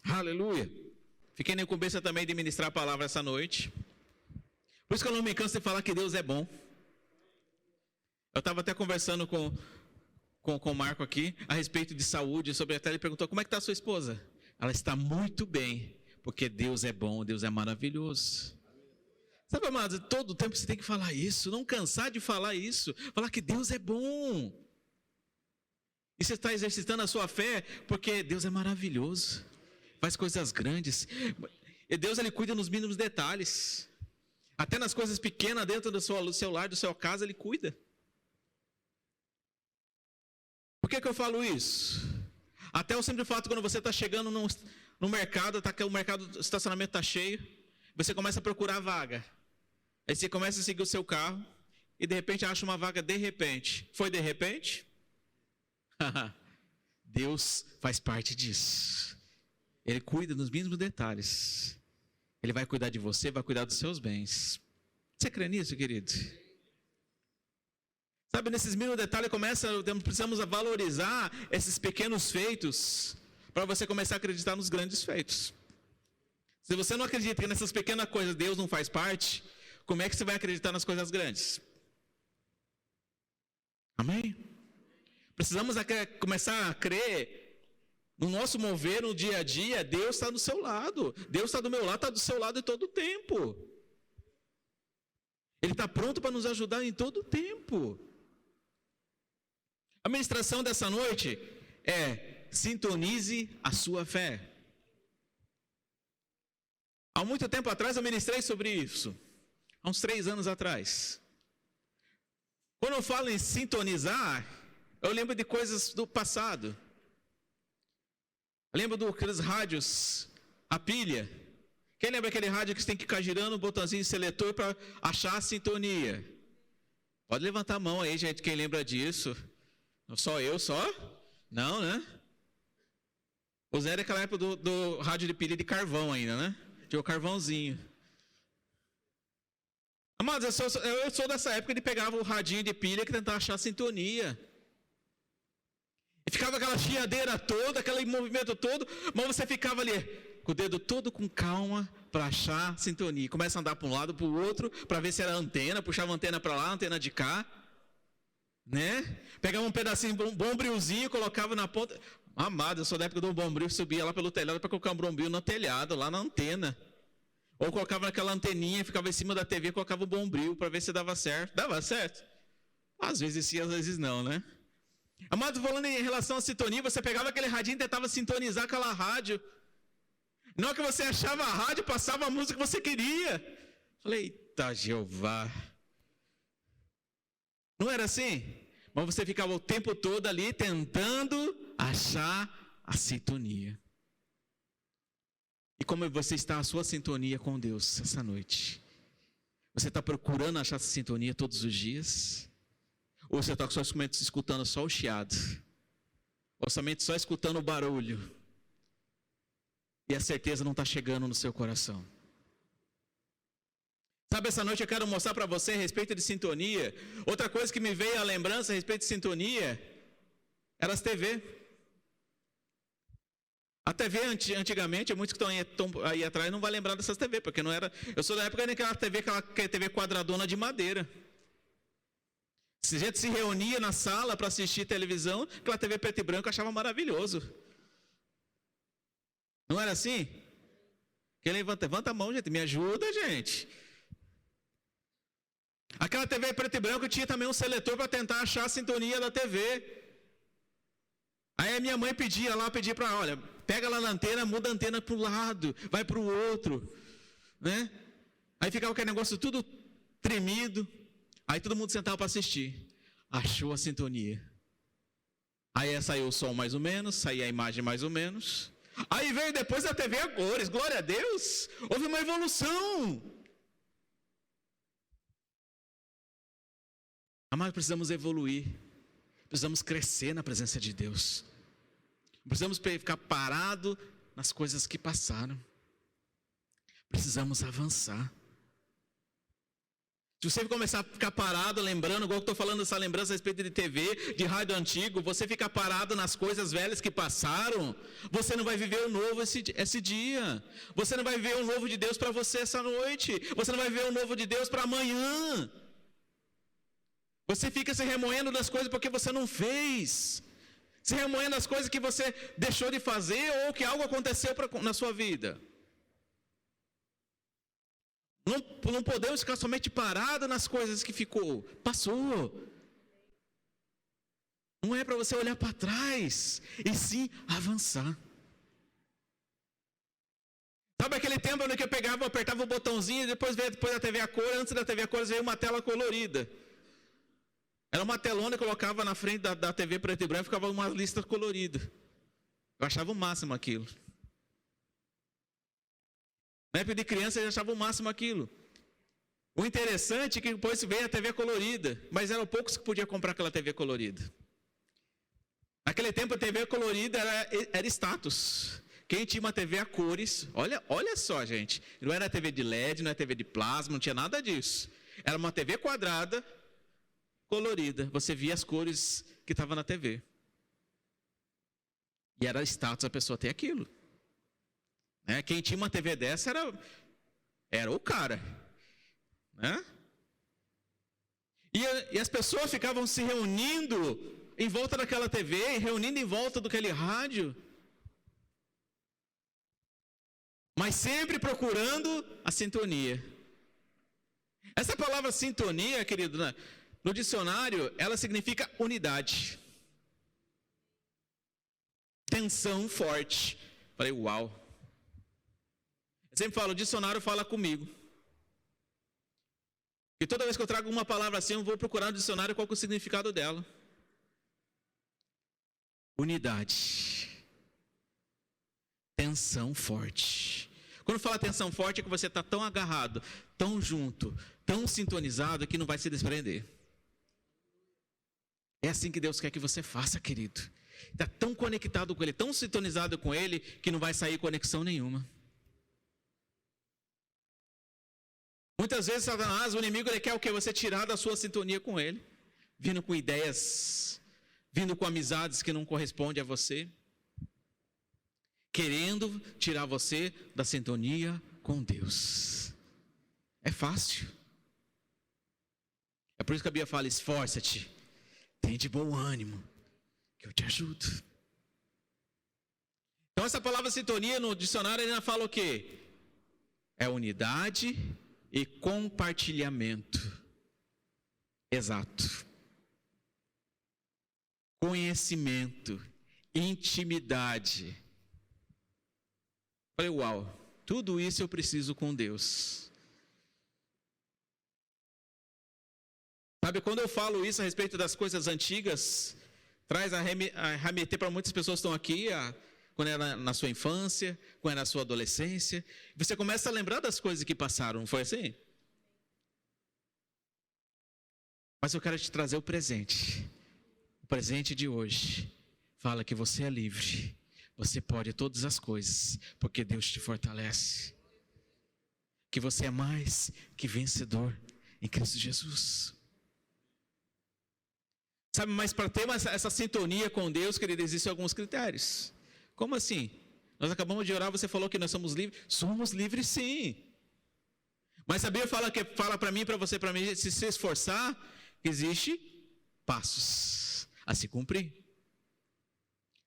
Aleluia. Fiquei na incumbência também de ministrar a palavra essa noite. Por isso que eu não me canso de falar que Deus é bom. Eu estava até conversando com o Marco aqui, a respeito de saúde, sobre até ele perguntou, como é que está a sua esposa? Ela está muito bem, porque Deus é bom, Deus é maravilhoso. Sabe, amados, todo tempo você tem que falar isso, não cansar de falar isso, falar que Deus é bom. E você está exercitando a sua fé, porque Deus é maravilhoso, faz coisas grandes. E Deus, Ele cuida nos mínimos detalhes. Até nas coisas pequenas dentro do seu lar, da sua casa, Ele cuida. Por que eu falo isso? Até o simples fato, quando você está chegando no mercado, o mercado, o estacionamento está cheio, você começa a procurar vaga. Aí você começa a seguir o seu carro, e de repente acha uma vaga de repente. Foi de repente? Deus faz parte disso. Ele cuida nos mínimos detalhes. Ele vai cuidar de você, vai cuidar dos seus bens. Você crê nisso, querido? Sabe, nesses mínimos detalhes precisamos valorizar esses pequenos feitos para você começar a acreditar nos grandes feitos. Se você não acredita que nessas pequenas coisas Deus não faz parte, como é que você vai acreditar nas coisas grandes? Amém? Precisamos começar a crer no nosso mover, no dia a dia. Deus está do seu lado, Deus está do meu lado, está do seu lado em todo o tempo. Ele está pronto para nos ajudar em todo o tempo. A ministração dessa noite é: sintonize a sua fé. Há muito tempo atrás eu ministrei sobre isso, há uns 3 anos atrás. Quando eu falo em sintonizar, eu lembro de coisas do passado. Eu lembro daqueles rádios, a pilha. Quem lembra aquele rádio que você tem que ficar girando o botãozinho seletor para achar a sintonia? Pode levantar a mão aí, gente, quem lembra disso. Só eu, só? Não, né? O Zé era aquela época do rádio de pilha de carvão ainda, né? Tinha o carvãozinho. Amados, eu sou dessa época de pegava o radinho de pilha que tentava achar a sintonia. E ficava aquela chiadeira toda, aquele movimento todo, mas você ficava ali, com o dedo todo com calma, para achar a sintonia. Começa a andar para um lado, para o outro, para ver se era antena, puxava a antena para lá, a antena de cá. Né? Pegava um pedacinho, um bombrilzinho, colocava na ponta. Amado, eu sou da época do bombril, subia lá pelo telhado para colocar um bombril no telhado, lá na antena. Ou colocava naquela anteninha, ficava em cima da TV, colocava o bombril para ver se dava certo. Dava certo? Às vezes sim, às vezes não, né? Amado, falando em relação à sintonia, você pegava aquele radinho e tentava sintonizar aquela rádio. Na hora que você achava a rádio, passava a música que você queria. Falei, eita Jeová. Não era assim? Mas você ficava o tempo todo ali tentando achar a sintonia. E como você está a sua sintonia com Deus essa noite? Você está procurando achar essa sintonia todos os dias? Ou você está só escutando só o chiado? Ou somente só escutando o barulho? E a certeza não está chegando no seu coração? Sabe, essa noite eu quero mostrar para você a respeito de sintonia. Outra coisa que me veio à lembrança a respeito de sintonia era as TV. A TV antigamente, muitos que estão aí atrás não vão lembrar dessas TV, porque não era. Eu sou da época daquela TV, aquela TV quadradona de madeira. Se a gente se reunia na sala para assistir televisão, aquela TV preto e branco eu achava maravilhoso. Não era assim? Quem levanta a mão, gente, me ajuda, gente. Aquela TV preto e branco tinha também um seletor para tentar achar a sintonia da TV. Aí a minha mãe pedia para, olha, pega lá na antena, muda a antena para o lado, vai para o outro, né? Aí ficava aquele negócio tudo tremido. Aí todo mundo sentava para assistir. Achou a sintonia. Aí saiu o som mais ou menos, saía a imagem mais ou menos. Aí veio depois a TV a cores, glória a Deus, houve uma evolução. Mas precisamos evoluir, precisamos crescer na presença de Deus. Precisamos ficar parado nas coisas que passaram. Precisamos avançar. Se você começar a ficar parado, lembrando, igual eu estou falando essa lembrança a respeito de TV, de rádio antigo, você fica parado nas coisas velhas que passaram, você não vai viver o novo esse dia. Você não vai viver o novo de Deus para você essa noite. Você não vai viver o novo de Deus para amanhã. Você fica se remoendo das coisas porque você não fez. Se remoendo das coisas que você deixou de fazer ou que algo aconteceu na sua vida. Não podemos ficar somente parados nas coisas que passou. Não é para você olhar para trás, e sim avançar. Sabe aquele tempo onde eu apertava o botãozinho e depois da TV a cor, antes da TV a cor veio uma tela colorida. Era uma telona que eu colocava na frente da TV preto e branco e ficava uma lista colorida. Eu achava o máximo aquilo. Na época de criança eu achava o máximo aquilo. O interessante é que depois veio a TV colorida, mas eram poucos que podiam comprar aquela TV colorida. Naquele tempo a TV colorida era status. Quem tinha uma TV a cores, olha só, gente, não era TV de LED, não era TV de plasma, não tinha nada disso. Era uma TV quadrada, colorida. Você via as cores que estavam na TV. E era status a pessoa ter aquilo. Quem tinha uma TV dessa era o cara. Né? E as pessoas ficavam se reunindo em volta daquela TV, reunindo em volta daquele rádio. Mas sempre procurando a sintonia. Essa palavra sintonia, querido, no dicionário, ela significa unidade. Tensão forte. Falei, uau. Eu sempre falo, o dicionário fala comigo. E toda vez que eu trago uma palavra assim, eu vou procurar no dicionário qual é o significado dela. Unidade. Tensão forte. Quando fala tensão forte, é que você está tão agarrado, tão junto, tão sintonizado, que não vai se desprender. É assim que Deus quer que você faça, querido. Está tão conectado com Ele, tão sintonizado com Ele, que não vai sair conexão nenhuma. Muitas vezes, Satanás, o inimigo, ele quer o quê? Você tirar da sua sintonia com ele. Vindo com ideias, vindo com amizades que não correspondem a você. Querendo tirar você da sintonia com Deus. É fácil. É por isso que a Bíblia fala, esforça-te, tem de bom ânimo, que eu te ajudo. Então essa palavra sintonia no dicionário ainda fala o quê? É unidade e compartilhamento. Exato. Conhecimento, intimidade. Falei, uau, tudo isso eu preciso com Deus. Sabe, quando eu falo isso a respeito das coisas antigas, traz a remeter para muitas pessoas que estão aqui, quando era na sua infância, quando era na sua adolescência. Você começa a lembrar das coisas que passaram, não foi assim? Mas eu quero te trazer o presente. O presente de hoje fala que você é livre. Você pode todas as coisas, porque Deus te fortalece. Que você é mais que vencedor em Cristo Jesus. Sabe, mas para ter essa sintonia com Deus, querido, existem alguns critérios. Como assim? Nós acabamos de orar, você falou que nós somos livres. Somos livres sim. Mas a Bíblia fala para mim e para você, para mim, se esforçar, existe passos a se cumprir.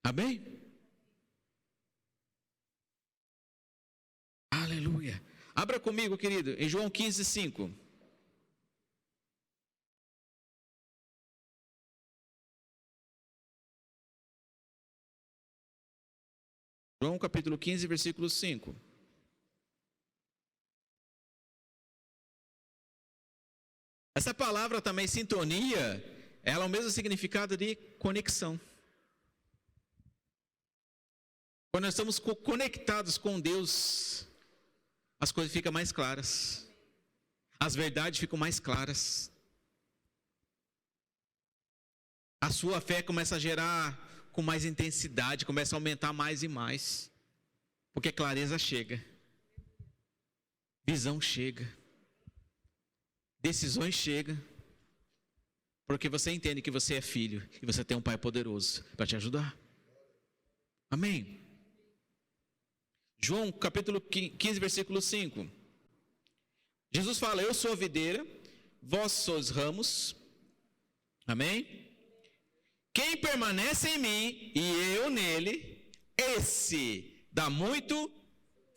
Amém? Aleluia. Abra comigo, querido, em João 15:5. João capítulo 15, versículo 5. Essa palavra também, sintonia, ela é o mesmo significado de conexão. Quando nós estamos conectados com Deus, as coisas ficam mais claras. As verdades ficam mais claras. A sua fé começa a gerar com mais intensidade, começa a aumentar mais e mais. Porque clareza chega. Visão chega. decisões chegam, porque você entende que você é filho e você tem um Pai poderoso para te ajudar. Amém? João capítulo 15, versículo 5. Jesus fala: eu sou a videira, vós sois ramos. Amém? Quem permanece em mim e eu nele, esse dá muito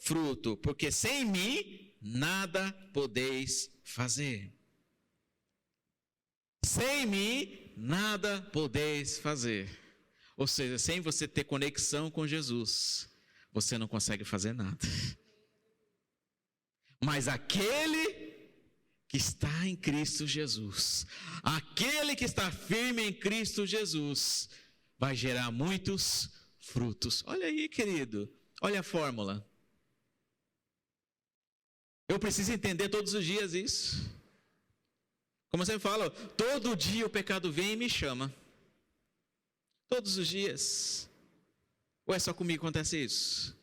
fruto, porque sem mim nada podeis fazer. Sem mim nada podeis fazer. Ou seja, sem você ter conexão com Jesus, você não consegue fazer nada. Mas aquele que está em Cristo Jesus, aquele que está firme em Cristo Jesus, vai gerar muitos frutos. Olha aí, querido, olha a fórmula. Eu preciso entender todos os dias isso. Como você fala, todo dia o pecado vem e me chama. Todos os dias. Ou é só comigo que acontece isso?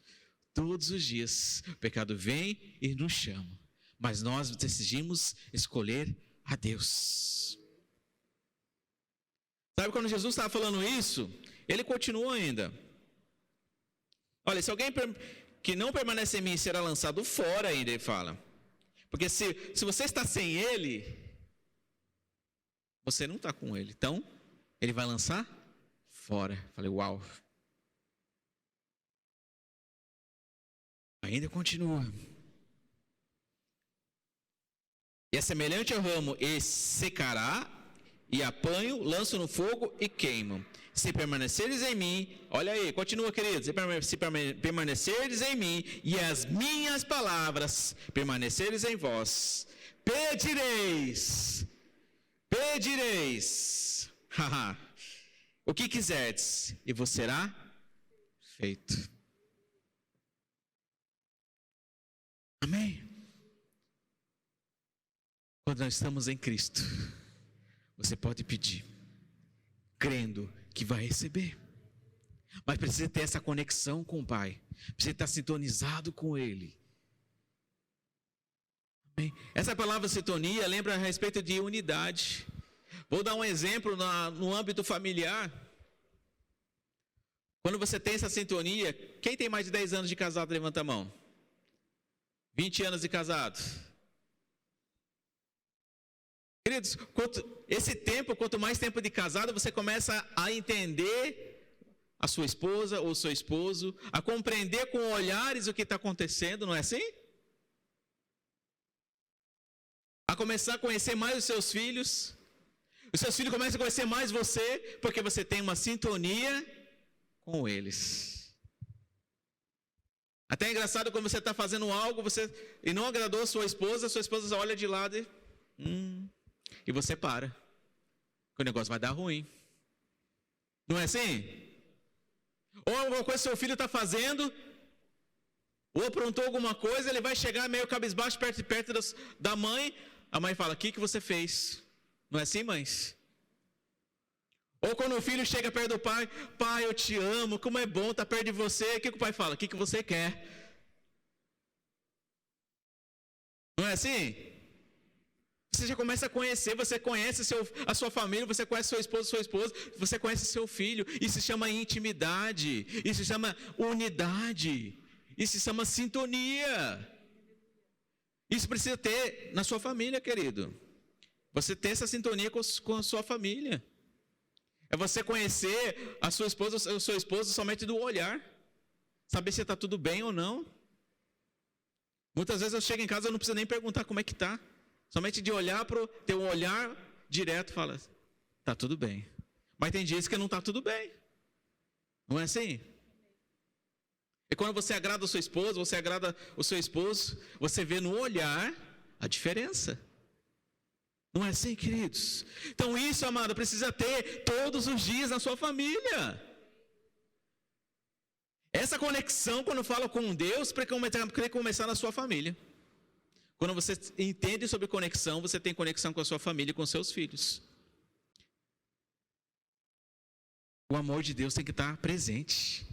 Todos os dias o pecado vem e nos chama. Mas nós decidimos escolher a Deus. Sabe quando Jesus estava falando isso? Ele continuou ainda. Olha, se alguém que não permanece em mim será lançado fora ainda, ele fala. Porque se você está sem ele, você não está com ele. Então, ele vai lançar fora. Falei, uau. Ainda continua. E é semelhante ao ramo, e secará, e apanho, lanço no fogo e queimo. Se permaneceres em mim, olha aí, continua, querido. Se permaneceres em mim, e as minhas palavras permaneceres em vós, pedireis, o que quiserdes, e vos será feito. Amém? Quando nós estamos em Cristo, você pode pedir, crendo que vai receber. Mas precisa ter essa conexão com o Pai. Precisa estar sintonizado com Ele. Amém? Essa palavra sintonia lembra a respeito de unidade. Vou dar um exemplo no âmbito familiar. Quando você tem essa sintonia, quem tem mais de 10 anos de casado, levanta a mão. 20 anos de casado. Queridos, quanto mais tempo de casado, você começa a entender a sua esposa ou seu esposo, a compreender com olhares o que está acontecendo, não é assim? A começar a conhecer mais os seus filhos começam a conhecer mais você, porque você tem uma sintonia com eles. Até é engraçado quando você está fazendo algo e não agradou a sua esposa olha de lado e você para, que o negócio vai dar ruim. Não é assim? Ou alguma coisa que seu filho está fazendo, ou aprontou alguma coisa, ele vai chegar meio cabisbaixo perto da mãe, a mãe fala, o que você fez? Não é assim, mães? Ou quando o filho chega perto do pai, pai, eu te amo, como é bom estar perto de você, o que o pai fala? O que você quer? Não é assim? Você já começa a conhecer, você conhece a sua família, você conhece seu esposo, sua esposa, você conhece seu filho. Isso se chama intimidade, isso se chama unidade, isso se chama sintonia. Isso precisa ter na sua família, querido. Você ter essa sintonia com a sua família. É você conhecer a sua esposa, o seu esposo somente do olhar. Saber se está tudo bem ou não. Muitas vezes eu chego em casa e não preciso nem perguntar como é que está. Somente de olhar ter um olhar direto, fala, está tudo bem. Mas tem dias que não está tudo bem. Não é assim? E quando você agrada a sua esposa, você agrada o seu esposo, você vê no olhar a diferença. Não é assim, queridos? Então isso, amado, precisa ter todos os dias na sua família. Essa conexão, quando fala com Deus, precisa começar na sua família. Quando você entende sobre conexão, você tem conexão com a sua família e com seus filhos. O amor de Deus tem que estar presente.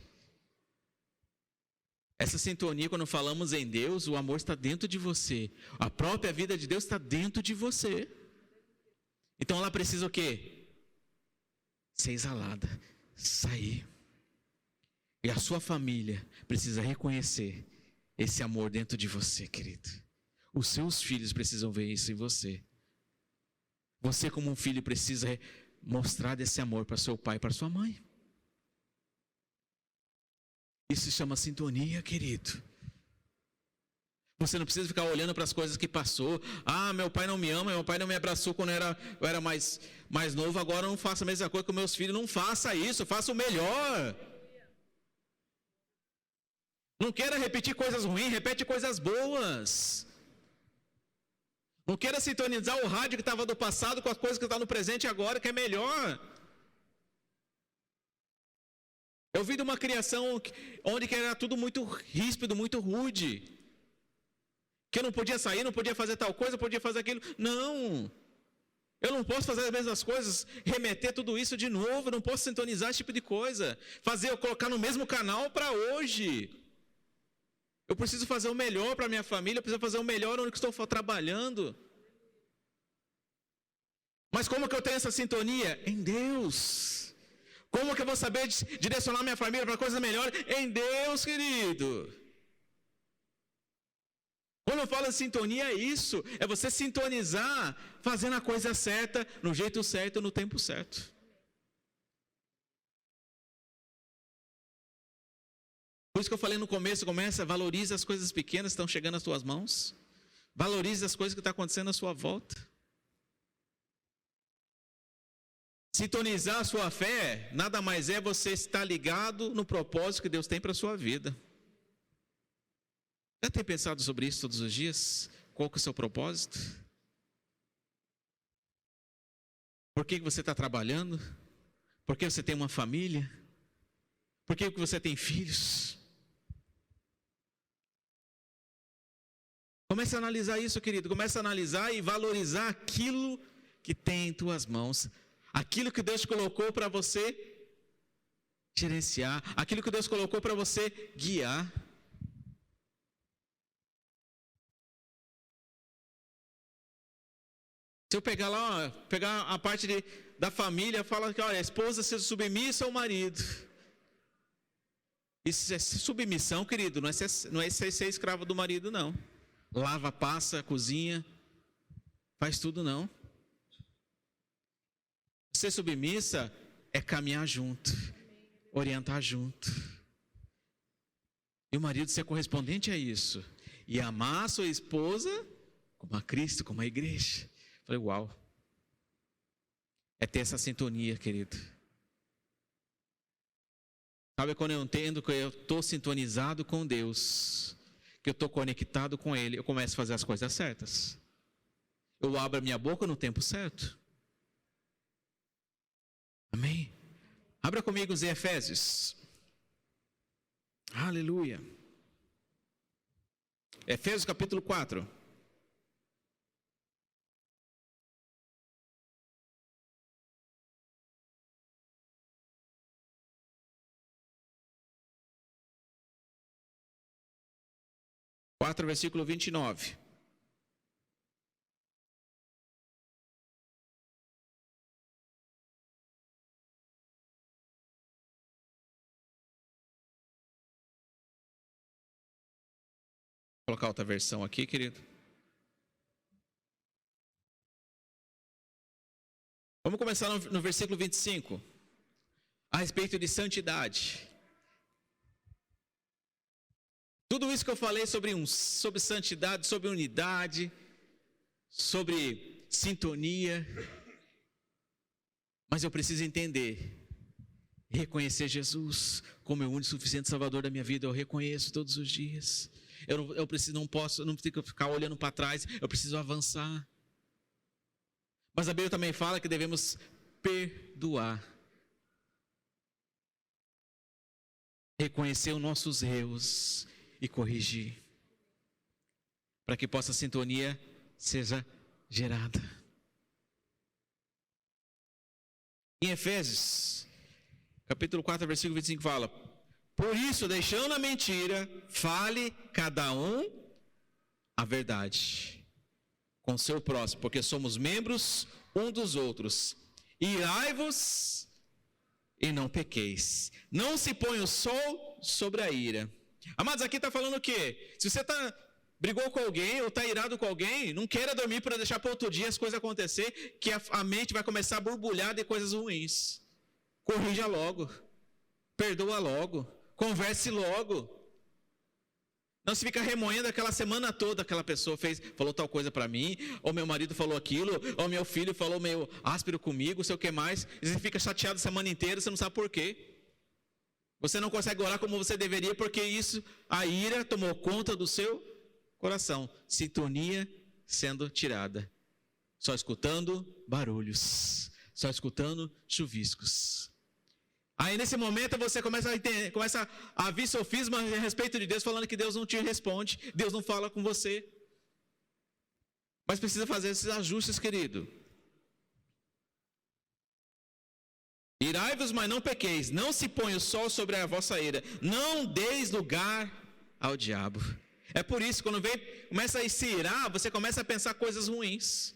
Essa sintonia, quando falamos em Deus, o amor está dentro de você. A própria vida de Deus está dentro de você. Então ela precisa o quê? Ser exalada, sair. E a sua família precisa reconhecer esse amor dentro de você, querido. Os seus filhos precisam ver isso em você. Você, como um filho, precisa mostrar desse amor para seu pai e para sua mãe. Isso se chama sintonia, querido. Você não precisa ficar olhando para as coisas que passou. Ah, meu pai não me ama, meu pai não me abraçou quando eu era mais novo, agora eu não faço a mesma coisa com meus filhos. Não faça isso, faça o melhor. Não queira repetir coisas ruins, repete coisas boas. Não queira sintonizar o rádio que estava do passado com as coisas que estão no presente agora, que é melhor. Eu vi de uma criação onde era tudo muito ríspido, muito rude. Que eu não podia sair, não podia fazer tal coisa, podia fazer aquilo. Não. Eu não posso fazer as mesmas coisas, remeter tudo isso de novo, eu não posso sintonizar esse tipo de coisa. Eu colocar no mesmo canal para hoje. Eu preciso fazer o melhor para a minha família, eu preciso fazer o melhor onde estou trabalhando. Mas como que eu tenho essa sintonia? Em Deus. Como que eu vou saber direcionar minha família para coisas melhores? Em Deus, querido. Quando eu falo em sintonia, é isso. É você sintonizar, fazendo a coisa certa, no jeito certo, no tempo certo. Por isso que eu falei no começo, valorize as coisas pequenas que estão chegando às suas mãos. Valorize as coisas que estão acontecendo à sua volta. Sintonizar a sua fé, nada mais é você estar ligado no propósito que Deus tem para a sua vida. Já tem pensado sobre isso todos os dias? Qual que é o seu propósito? Por que você está trabalhando? Por que você tem uma família? Por que você tem filhos? Comece a analisar isso, querido. Comece a analisar e valorizar aquilo que tem em tuas mãos. Aquilo que Deus colocou para você gerenciar. Aquilo que Deus colocou para você guiar. Se eu pegar lá, pegar a parte da família, fala que olha, a esposa seja submissa ao marido. Isso é submissão, querido, não é ser escravo do marido, não. Lava, passa, cozinha, faz tudo, não. Ser submissa é caminhar junto, orientar junto. E o marido ser correspondente a isso. E amar a sua esposa como a Cristo, como a igreja. Falei, uau. É ter essa sintonia, querido. Sabe quando eu entendo que eu estou sintonizado com Deus, que eu estou conectado com Ele, eu começo a fazer as coisas certas. Eu abro a minha boca no tempo certo. Amém? Abra comigo os Efésios. Aleluia. Efésios capítulo 4. Versículo 29. Vou colocar outra versão aqui, querido. Vamos começar no versículo 25. A respeito de santidade. Tudo isso que eu falei sobre santidade, sobre unidade, sobre sintonia. Mas eu preciso entender, reconhecer Jesus como o único e suficiente Salvador da minha vida. Eu reconheço todos os dias. Eu não tenho que ficar olhando para trás, eu preciso avançar. Mas a Bíblia também fala que devemos perdoar. Reconhecer os nossos erros e corrigir. Para que a sintonia seja gerada. Em Efésios, capítulo 4, versículo 25 fala: Por isso, deixando a mentira, fale cada um a verdade com seu próximo, porque somos membros um dos outros. Irai-vos e não pequeis. Não se põe o sol sobre a ira. Amados, aqui está falando o quê? Se você brigou com alguém ou está irado com alguém, não queira dormir para deixar para outro dia as coisas acontecer, que a mente vai começar a borbulhar de coisas ruins. Corrija logo. Perdoa logo. Converse logo. Não se fica remoendo aquela semana toda, aquela pessoa falou tal coisa para mim, ou meu marido falou aquilo, ou meu filho falou meio áspero comigo, sei o que mais, e você fica chateado a semana inteira, você não sabe por quê. Você não consegue orar como você deveria, porque a ira tomou conta do seu coração. Sintonia sendo tirada. Só escutando barulhos, só escutando chuviscos. Aí nesse momento você começa a vir sofisma a respeito de Deus, falando que Deus não te responde, Deus não fala com você. Mas precisa fazer esses ajustes, querido. Irai-vos, mas não pequeis, não se põe o sol sobre a vossa ira, não deis lugar ao diabo. É por isso, quando começa a se irar, você começa a pensar coisas ruins.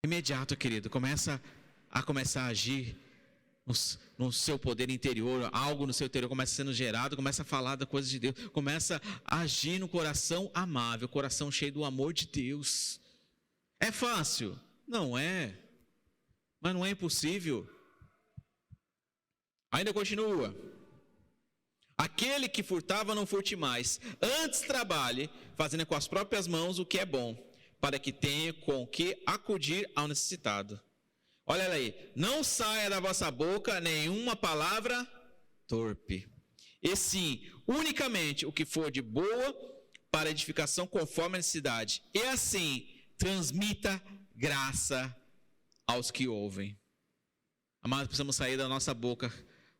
Imediato, querido, começa a agir no seu poder interior, algo no seu interior começa sendo gerado, começa a falar da coisa de Deus, começa a agir no coração amável, coração cheio do amor de Deus. É fácil? Não é, mas não é impossível. Ainda continua: aquele que furtava não furte mais, antes trabalhe, fazendo com as próprias mãos o que é bom, para que tenha com que acudir ao necessitado. Olha aí, não saia da vossa boca nenhuma palavra torpe, e sim, unicamente o que for de boa para edificação conforme a necessidade, e assim transmita graça aos que ouvem. Amados, precisamos sair da nossa boca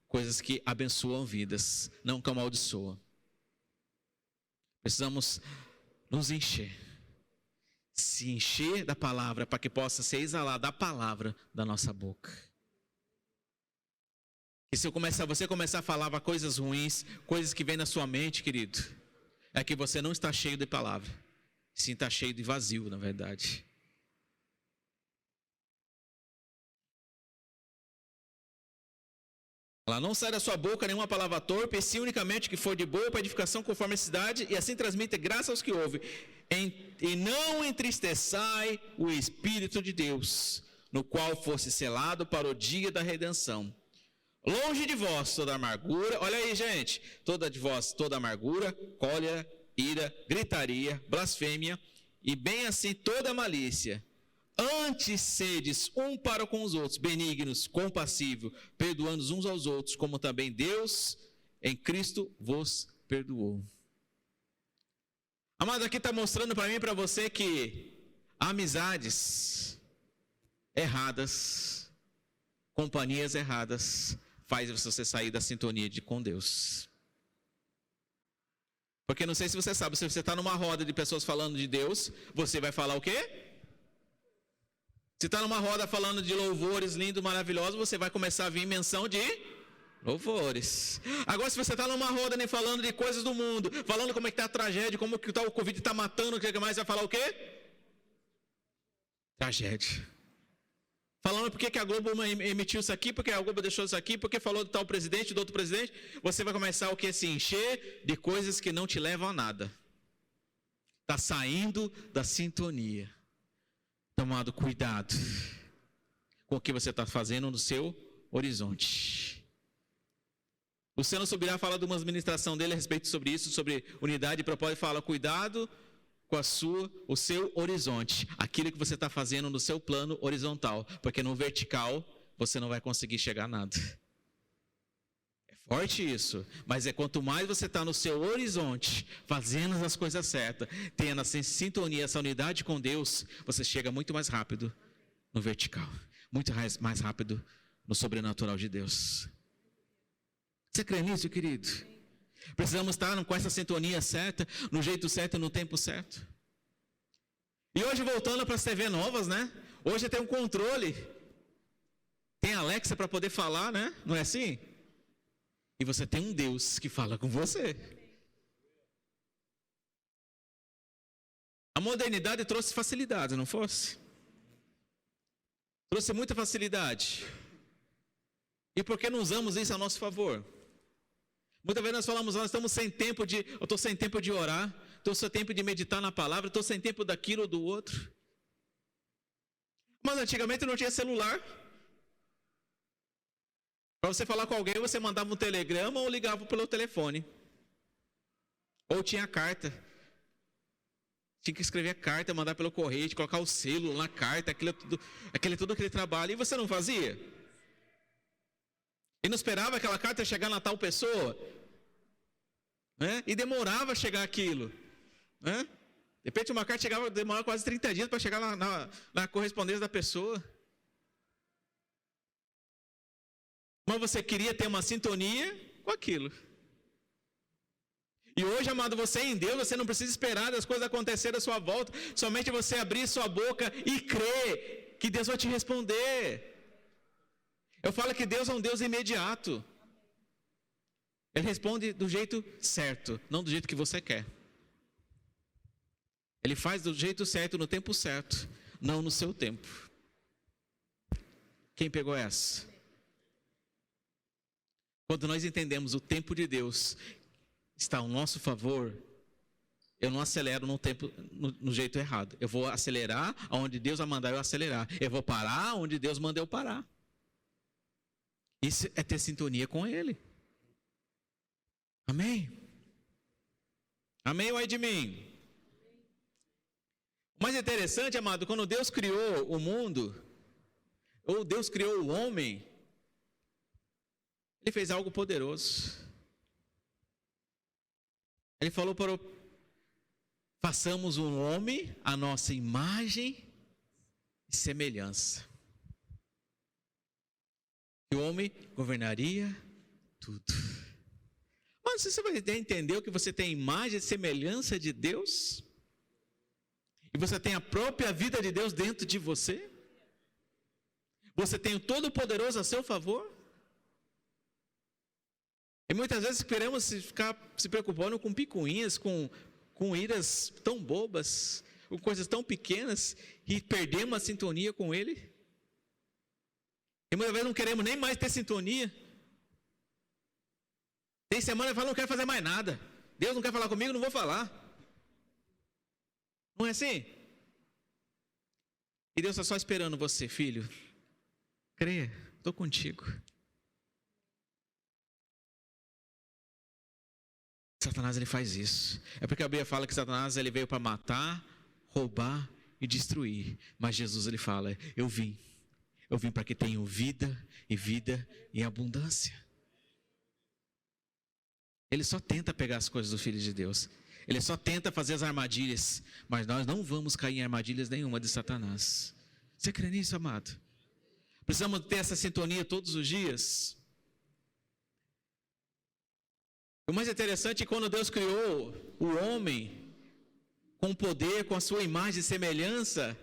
coisas que abençoam vidas, não que amaldiçoam. Precisamos nos encher. Se encher da palavra, para que possa ser exalada a palavra da nossa boca. E se você começar a falar coisas ruins, coisas que vêm na sua mente, querido, é que você não está cheio de palavra, sim está cheio de vazio, na verdade. Lá, não sai da sua boca nenhuma palavra torpe, e sim unicamente que for de boa para edificação conforme a necessidade, e assim transmite graça aos que ouvem. E não entristeçai o Espírito de Deus, no qual fosse selado para o dia da redenção. Longe de vós toda amargura, olha aí, gente, toda amargura, cólera, ira, gritaria, blasfêmia, e bem assim toda malícia. Antes sedes um para com os outros, benignos, compassivos, perdoando uns aos outros, como também Deus em Cristo vos perdoou. Amado, aqui está mostrando para mim e para você que amizades erradas, companhias erradas, faz você sair da sintonia com Deus. Porque não sei se você sabe, se você está numa roda de pessoas falando de Deus, você vai falar o quê? Se está numa roda falando de louvores lindos, maravilhosos, você vai começar a vir menção de louvores. Agora, se você está numa roda nem falando de coisas do mundo, falando como é que está a tragédia, como que o Covid está matando, o que mais vai falar o quê? Tragédia. Falando porque que a Globo emitiu isso aqui, porque a Globo deixou isso aqui, porque falou de tal presidente, do outro presidente, você vai começar o quê? Se encher de coisas que não te levam a nada. Está saindo da sintonia. Tomado cuidado com o que você está fazendo no seu horizonte. Luciano Subirá fala de uma ministração dele a respeito sobre isso, sobre unidade e propósito, fala cuidado com o seu horizonte, aquilo que você está fazendo no seu plano horizontal, porque no vertical você não vai conseguir chegar a nada. É forte isso, mas quanto mais você está no seu horizonte, fazendo as coisas certas, tendo essa sintonia, essa unidade com Deus, você chega muito mais rápido no vertical, muito mais rápido no sobrenatural de Deus. Você crê nisso, querido? Precisamos estar com essa sintonia certa, no jeito certo e no tempo certo. E hoje, voltando para as TV novas, né? Hoje tem um controle. Tem alerta. Alexa para poder falar, né? Não é assim? E você tem um Deus que fala com você. A modernidade trouxe facilidade, não fosse? Trouxe muita facilidade. E por que não usamos isso a nosso favor? Muitas vezes nós falamos, nós estamos sem tempo de, eu estou sem tempo de orar, estou sem tempo de meditar na palavra, estou sem tempo daquilo ou do outro. Mas antigamente não tinha celular. Para você falar com alguém, você mandava um telegrama ou ligava pelo telefone. Ou tinha carta. Tinha que escrever carta, mandar pelo correio, colocar o selo na carta, aquele trabalho. E você não fazia? E não esperava aquela carta chegar na tal pessoa? Né? E demorava a chegar aquilo. Né? De repente uma carta demorava quase 30 dias para chegar na correspondência da pessoa. Mas você queria ter uma sintonia com aquilo. E hoje, amado, você em Deus, você não precisa esperar as coisas acontecerem à sua volta. Somente você abrir sua boca e crer que Deus vai te responder. Eu falo que Deus é um Deus imediato. Ele responde do jeito certo, não do jeito que você quer. Ele faz do jeito certo, no tempo certo, não no seu tempo. Quem pegou essa? Quando nós entendemos o tempo de Deus está ao nosso favor, eu não acelero no jeito errado. Eu vou acelerar onde Deus vai mandar eu acelerar. Eu vou parar onde Deus manda eu parar. Isso é ter sintonia com Ele. Amém? Amém ou é de mim? O mais interessante, amado, quando Deus criou o mundo, ou Deus criou o homem, Ele fez algo poderoso. Ele falou façamos um homem à nossa imagem e semelhança. E o homem governaria tudo. Mas você vai entender que você tem imagem e semelhança de Deus? E você tem a própria vida de Deus dentro de você? Você tem o Todo-Poderoso a seu favor? E muitas vezes queremos ficar se preocupando com picuinhas, com iras tão bobas, com coisas tão pequenas, e perdemos a sintonia com Ele. E muitas vezes não queremos nem mais ter sintonia. Tem semana que fala, não quero fazer mais nada. Deus não quer falar comigo, não vou falar. Não é assim? E Deus está só esperando você, filho. Creia, estou contigo. Satanás, ele faz isso. É porque a Bíblia fala que Satanás, ele veio para matar, roubar e destruir. Mas Jesus, ele fala, eu vim para que tenham vida em abundância. Ele só tenta pegar as coisas do Filho de Deus. Ele só tenta fazer as armadilhas. Mas nós não vamos cair em armadilhas nenhuma de Satanás. Você crê nisso, amado? Precisamos ter essa sintonia todos os dias. O mais interessante é quando Deus criou o homem com poder, com a sua imagem e semelhança,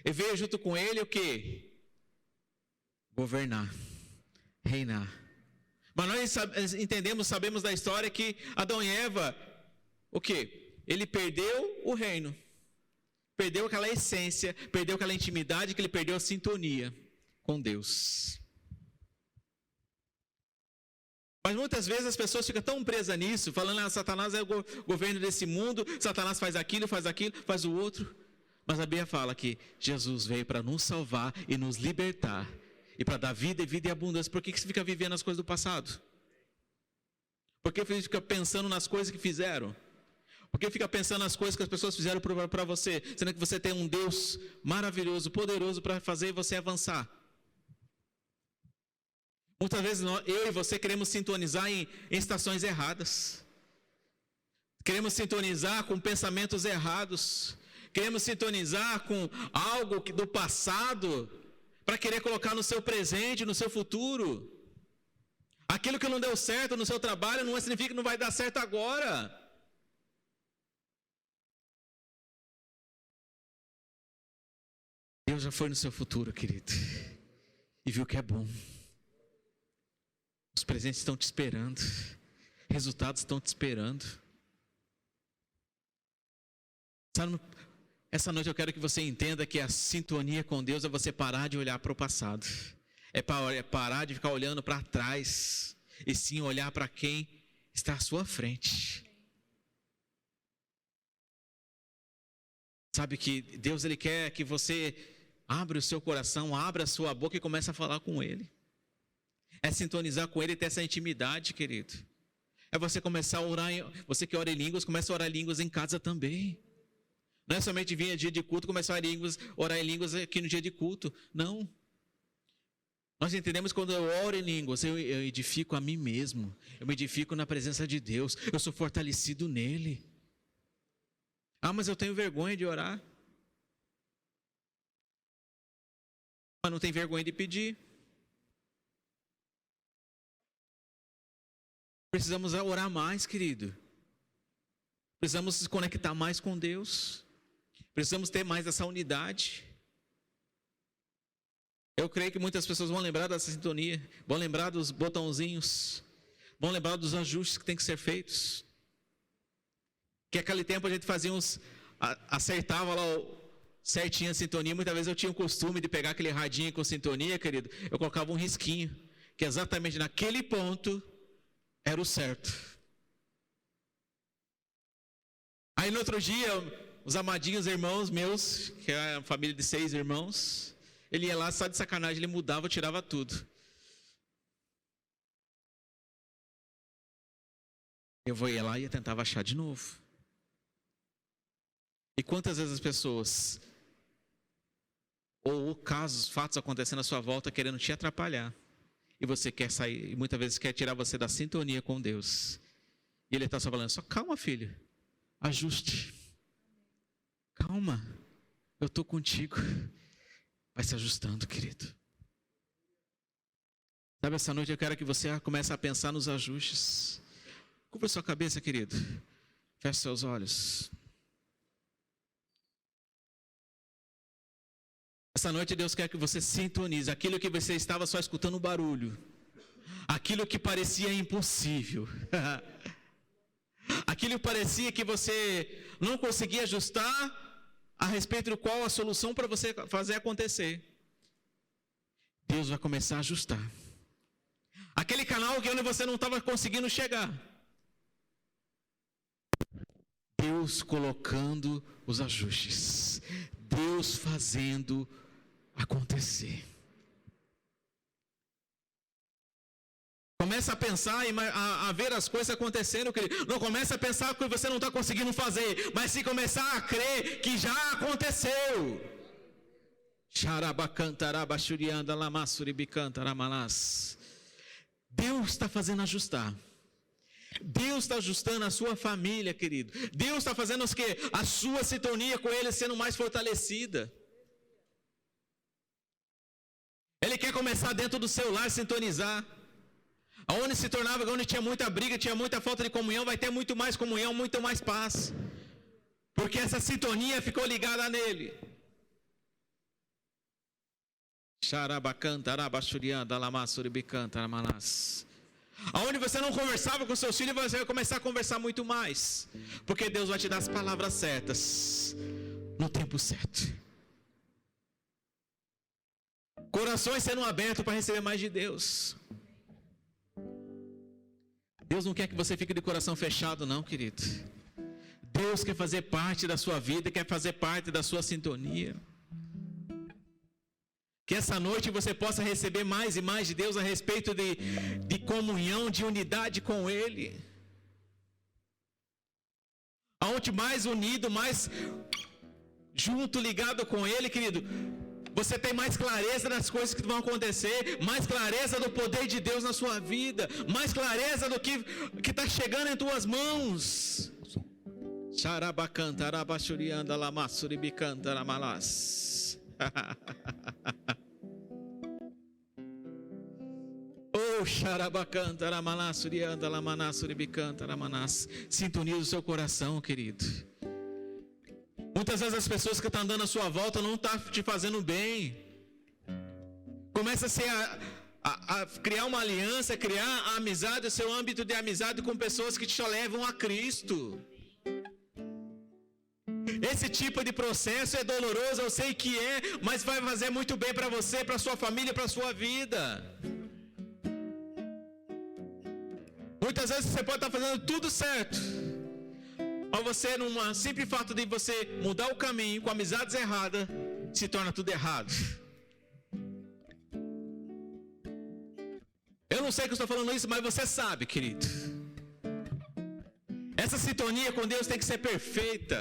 e veio junto com ele o quê? Governar, reinar. Mas nós entendemos, sabemos da história que Adão e Eva, o quê? Ele perdeu o reino, perdeu aquela essência, perdeu aquela intimidade, que ele perdeu a sintonia com Deus. Mas muitas vezes as pessoas ficam tão presas nisso, falando, Satanás é o governo desse mundo, Satanás faz aquilo, faz o outro. Mas a Bíblia fala que Jesus veio para nos salvar e nos libertar, e para dar vida e abundância. Por que você fica vivendo as coisas do passado? Por que você fica pensando nas coisas que fizeram? Por que fica pensando nas coisas que as pessoas fizeram para você, sendo que você tem um Deus maravilhoso, poderoso para fazer você avançar? Muitas vezes eu e você queremos sintonizar em estações erradas. Queremos sintonizar com pensamentos errados. Queremos sintonizar com algo do passado para querer colocar no seu presente, no seu futuro. Aquilo que não deu certo no seu trabalho não significa que não vai dar certo agora. Deus já foi no seu futuro, querido, e viu que é bom. Os presentes estão te esperando. Resultados estão te esperando. Sabe, essa noite eu quero que você entenda que a sintonia com Deus é você parar de olhar para o passado. É parar de ficar olhando para trás. E sim olhar para quem está à sua frente. Sabe que Deus, Ele quer que você abra o seu coração, abra a sua boca e comece a falar com Ele. É sintonizar com Ele e ter essa intimidade, querido. É você começar a orar, você que ora em línguas, começa a orar em línguas em casa também. Não é somente vir a dia de culto, começar a orar em línguas aqui no dia de culto. Não. Nós entendemos que quando eu oro em línguas, eu edifico a mim mesmo. Eu me edifico na presença de Deus. Eu sou fortalecido nele. Ah, mas eu tenho vergonha de orar. Mas não tem vergonha de pedir. Precisamos orar mais, querido. Precisamos se conectar mais com Deus. Precisamos ter mais essa unidade. Eu creio que muitas pessoas vão lembrar dessa sintonia, vão lembrar dos botãozinhos, vão lembrar dos ajustes que tem que ser feitos. Que naquele tempo a gente fazia acertava lá certinho a sintonia. Muitas vezes eu tinha o costume de pegar aquele radinho com sintonia, querido, eu colocava um risquinho, que exatamente naquele ponto era o certo. Aí no outro dia, os amadinhos irmãos meus, que é a família de 6 irmãos, ele ia lá só de sacanagem, ele mudava, tirava tudo. Eu ia lá e tentava achar de novo. E quantas vezes as pessoas, ou casos, fatos acontecendo à sua volta, querendo te atrapalhar, e você quer sair, e muitas vezes quer tirar você da sintonia com Deus, e Ele está só falando, só calma, filho, ajuste, calma, eu estou contigo. Vai se ajustando, querido. Sabe, essa noite eu quero que você comece a pensar nos ajustes. Cubra sua cabeça, querido. Feche seus olhos. Essa noite Deus quer que você sintonize aquilo que você estava só escutando o barulho. Aquilo que parecia impossível. Aquilo que parecia que você não conseguia ajustar, a respeito do qual a solução para você fazer acontecer. Deus vai começar a ajustar. Aquele canal que onde você não estava conseguindo chegar. Deus colocando os ajustes. Deus fazendo acontecer. Começa a pensar e a ver as coisas acontecendo, querido. Não começa a pensar que você não está conseguindo fazer, mas se começar a crer que já aconteceu. Deus está fazendo ajustar. Deus está ajustando a sua família, querido. Deus está fazendo a sua sintonia com Ele sendo mais fortalecida. Ele quer começar dentro do seu lar, sintonizar. Aonde se tornava, onde tinha muita briga, tinha muita falta de comunhão, vai ter muito mais comunhão, muito mais paz. Porque essa sintonia ficou ligada nele. Aonde você não conversava com seus filhos, você vai começar a conversar muito mais. Porque Deus vai te dar as palavras certas, no tempo certo. Corações sendo abertos para receber mais de Deus. Deus não quer que você fique de coração fechado, não, querido. Deus quer fazer parte da sua vida, quer fazer parte da sua sintonia. Que essa noite você possa receber mais e mais de Deus a respeito de comunhão, de unidade com Ele. Aonde mais unido, mais junto, ligado com Ele, querido, você tem mais clareza das coisas que vão acontecer, mais clareza do poder de Deus na sua vida, mais clareza do que está chegando em tuas mãos. Sintoniza o seu coração, querido. Muitas vezes as pessoas que estão andando à sua volta não estão te fazendo bem. Começa a ser a criar uma aliança, criar a amizade, o seu âmbito de amizade com pessoas que te levam a Cristo. Esse tipo de processo é doloroso, eu sei que é, mas vai fazer muito bem para você, para sua família, para sua vida. Muitas vezes você pode estar fazendo tudo certo, mas você, numa simples fato de você mudar o caminho com amizades erradas, se torna tudo errado. Eu não sei que eu estou falando isso, mas você sabe, querido. Essa sintonia com Deus tem que ser perfeita.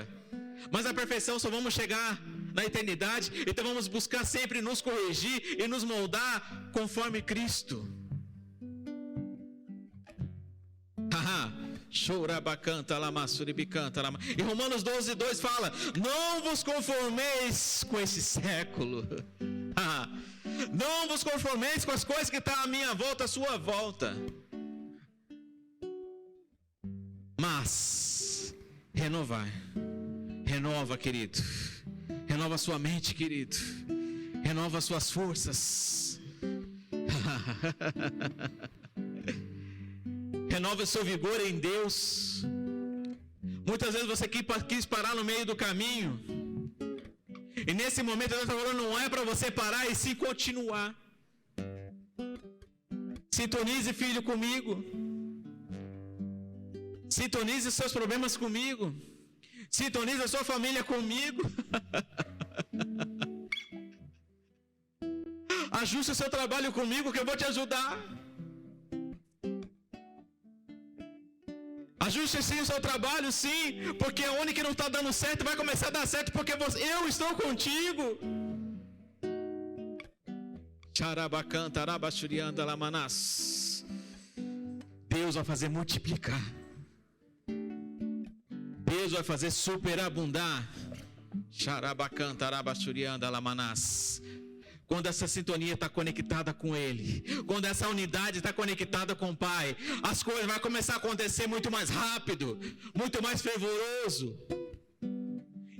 Mas a perfeição só vamos chegar na eternidade. Então vamos buscar sempre nos corrigir e nos moldar conforme Cristo. E Romanos 12:2 fala: não vos conformeis com esse século. Não vos conformeis com as coisas que estão à minha volta, à sua volta. Mas renova, querido. Renova sua mente, querido. Renova suas forças. Renova o seu vigor em Deus. Muitas vezes você quis parar no meio do caminho. E nesse momento Deus está falando, não é para você parar e sim continuar. Sintonize, filho, comigo. Sintonize seus problemas comigo. Sintonize a sua família comigo. Ajuste o seu trabalho comigo que eu vou te ajudar. Ajuste sim o seu trabalho, sim, porque onde que não está dando certo vai começar a dar certo, porque eu estou contigo. Deus vai fazer multiplicar. Deus vai fazer superabundar. Quando essa sintonia está conectada com Ele, quando essa unidade está conectada com o Pai, as coisas vão começar a acontecer muito mais rápido, muito mais fervoroso.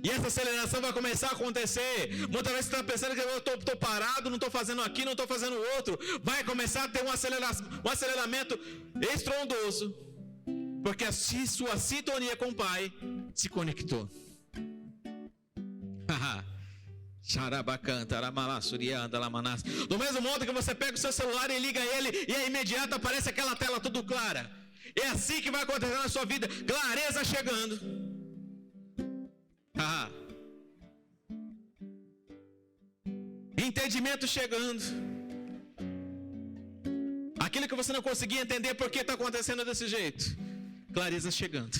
E essa aceleração vai começar a acontecer. Muitas vezes você está pensando que eu estou parado, não estou fazendo aqui, não estou fazendo outro. Vai começar a ter um aceleramento estrondoso, porque a sua sintonia com o Pai se conectou. Do mesmo modo que você pega o seu celular e liga ele, e é imediato aparece aquela tela tudo clara. É assim que vai acontecer na sua vida. Clareza chegando. Entendimento chegando. Aquilo que você não conseguia entender por que está acontecendo desse jeito. Clareza chegando.